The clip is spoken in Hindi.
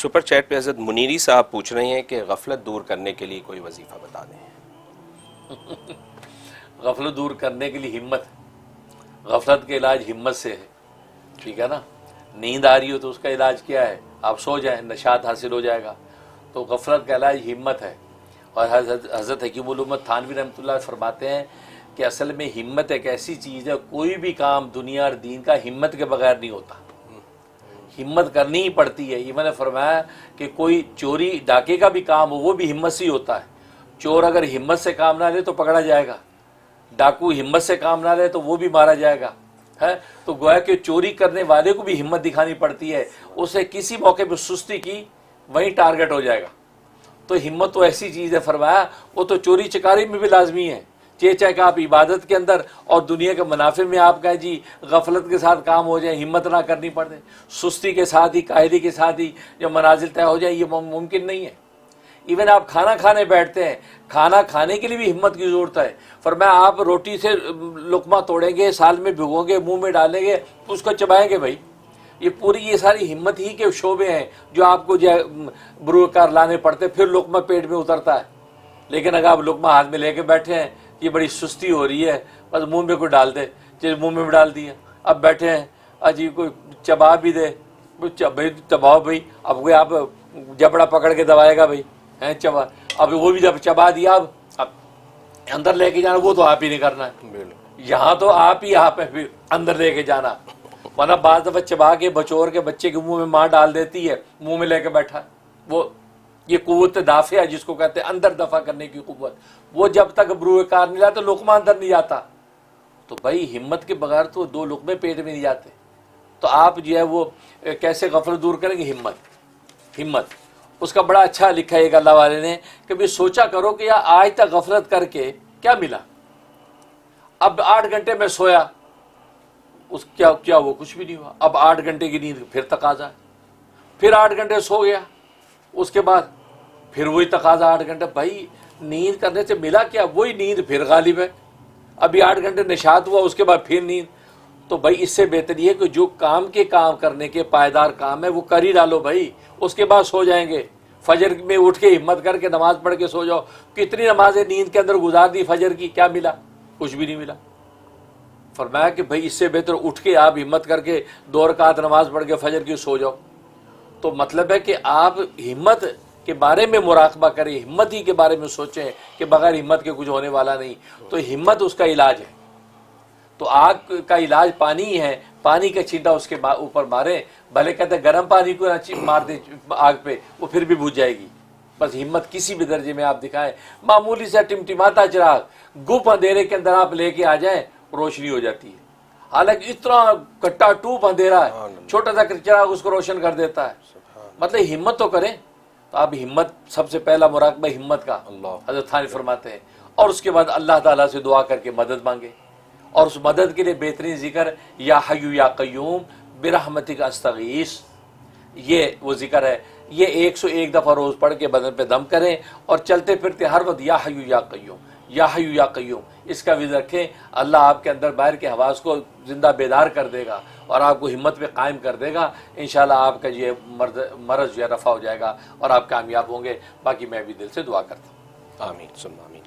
सुपर चैट पे हज़रत मुनीरी साहब पूछ रहे हैं कि गफलत दूर करने के लिए कोई वजीफ़ा बता दें। गफलत दूर करने के लिए हिम्मत, गफलत का इलाज हिम्मत से है, ठीक है ना। नींद आ रही हो तो उसका इलाज क्या है, आप सो जाएं, नशात हासिल हो जाएगा। तो गफलत का इलाज हिम्मत है। और हज़रत हकीमुल उम्मत थानवी रहमतुल्लाह फरमाते हैं कि असल में हिम्मत एक ऐसी चीज़ है, कोई भी काम दुनिया और दीन का हिम्मत के बगैर नहीं होता, हिम्मत करनी ही पड़ती है। ये मैंने फरमाया कि कोई चोरी डाके का भी काम हो वो भी हिम्मत से ही होता है। चोर अगर हिम्मत से काम ना ले तो पकड़ा जाएगा, डाकू हिम्मत से काम ना ले तो वो भी मारा जाएगा, है। तो गोया कि चोरी करने वाले को भी हिम्मत दिखानी पड़ती है, उसे किसी मौके पर सुस्ती की वहीं टारगेट हो जाएगा। तो हिम्मत तो ऐसी चीज़ है, फरमाया वो तो चोरी चकारी में भी लाजमी है। चाहे कि आप इबादत के अंदर और दुनिया के मुनाफे में आप कहें जी गफलत के साथ काम हो जाए, हिम्मत ना करनी पड़े, सुस्ती के साथ ही कायदे के साथ ही जो मनाजिल तय हो जाए, ये मुमकिन नहीं है। इवन आप खाना खाने बैठते हैं, खाना खाने के लिए भी हिम्मत की ज़रूरत है। फरमाया आप रोटी से लुकमा तोड़ेंगे, साल में भिगोगे, मुंह में डालेंगे, उसको चबाएंगे भाई। ये सारी हिम्मत ही के शोबे हैं जो आपको जो बुरुकार लाने पड़ते, फिर लुकमा पेट में उतरता है। लेकिन अगर आप लुकमा हाथ में लेके बैठे हैं, ये बड़ी सुस्ती हो रही है, बस मुंह में कोई डाल दे, चीज़ मुंह में डाल दिया, अब बैठे हैं, अजी कोई चबा भी दे, भाई चबाओ भाई। अब कोई आप जबड़ा पकड़ के दबाएगा भाई, हैं चबा, अब वो भी जब चबा दिया, अब अंदर लेके जाना वो तो आप ही नहीं करना है, यहाँ तो आप ही आप है, फिर अंदर लेके जाना। वरना बाज़ दफ़ा चबा के बचोर के बच्चे के मुंह में माँ डाल देती है, मुंह में लेके बैठा, वो ये कुव्वत दाफ़े है जिसको कहते हैं अंदर दफ़ा करने की कुव्वत, वो जब तक ब्रूकार नहीं लाता लुकमा अंदर नहीं जाता। तो भाई हिम्मत के बगैर तो दो लुकमे पेट में नहीं जाते। तो आप जो है वो कैसे गफलत दूर करेंगे, हिम्मत। उसका बड़ा अच्छा लिखा है एक अल्लाह वाले ने कि भाई सोचा करो कि यार आज तक गफलत करके क्या मिला। अब 8 घंटे में सोया, उस क्या वो कुछ भी नहीं हुआ। अब 8 घंटे की नींद फिर तकाजा है, फिर 8 घंटे सो गया, उसके बाद फिर वही तकाजा 8 घंटे। भाई नींद करने से मिला क्या, वही नींद फिर गालिब है। अभी 8 घंटे निशात हुआ, उसके बाद फिर नींद। तो भाई इससे बेहतर ये कि जो काम करने के पायदार काम है वो कर ही डालो भाई, उसके बाद सो जाएंगे। फजर में उठ के हिम्मत करके नमाज पढ़ के सो जाओ। कितनी नमाजें नींद के अंदर गुजार दी फजर की, क्या मिला, कुछ भी नहीं मिला। फरमाया कि भाई इससे बेहतर उठ के आप हिम्मत करके 2 रकात नमाज पढ़ के फजर की सो जाओ। तो मतलब है कि आप हिम्मत के बारे में मुराकबा करें, हिम्मत ही के बारे में सोचें कि बगैर हिम्मत के कुछ होने वाला नहीं। तो हिम्मत उसका इलाज है। तो आग का इलाज पानी ही है, पानी का छींटा उसके ऊपर मारे, भले कहते गर्म पानी को मार दे आग पे, वो फिर भी बुझ जाएगी। बस हिम्मत किसी भी दर्जे में आप दिखाएं, मामूली सा टिमटिमाता चिराग गुप अंधेरे के अंदर आप लेके आ जाएं, रोशनी हो जाती है। हालांकि इतना कट्टा टूप अंधेरा है, छोटा सा चिराग उसको रोशन कर देता है। मतलब हिम्मत तो करें। तो आप हिम्मत, सबसे पहला मुराकबा हिम्मत का हज़रत थानी फरमाते हैं। और उसके बाद अल्लाह ताला से दुआ करके मदद मांगे, और उस मदद के लिए बेहतरीन जिक्र या हय्यू या क़य्यूम बिरहमतिक अस्तगीस, ये वो जिक्र है। ये 101 दफ़ा रोज़ पढ़ के बदन पे दम करें और चलते फिरते हर वक्त या हय्यू या क़य्यूम, या हय्यू या क़य्यूम इसका विज़ रखें। अल्लाह आपके अंदर बाहर के हवास को ज़िंदा बेदार कर देगा और आपको हिम्मत पे कायम कर देगा। इंशाअल्लाह आपका ये मर्ज़ जो रफ़ा हो जाएगा और आप कामयाब होंगे। बाकी मैं भी दिल से दुआ करता हूँ। आमीन।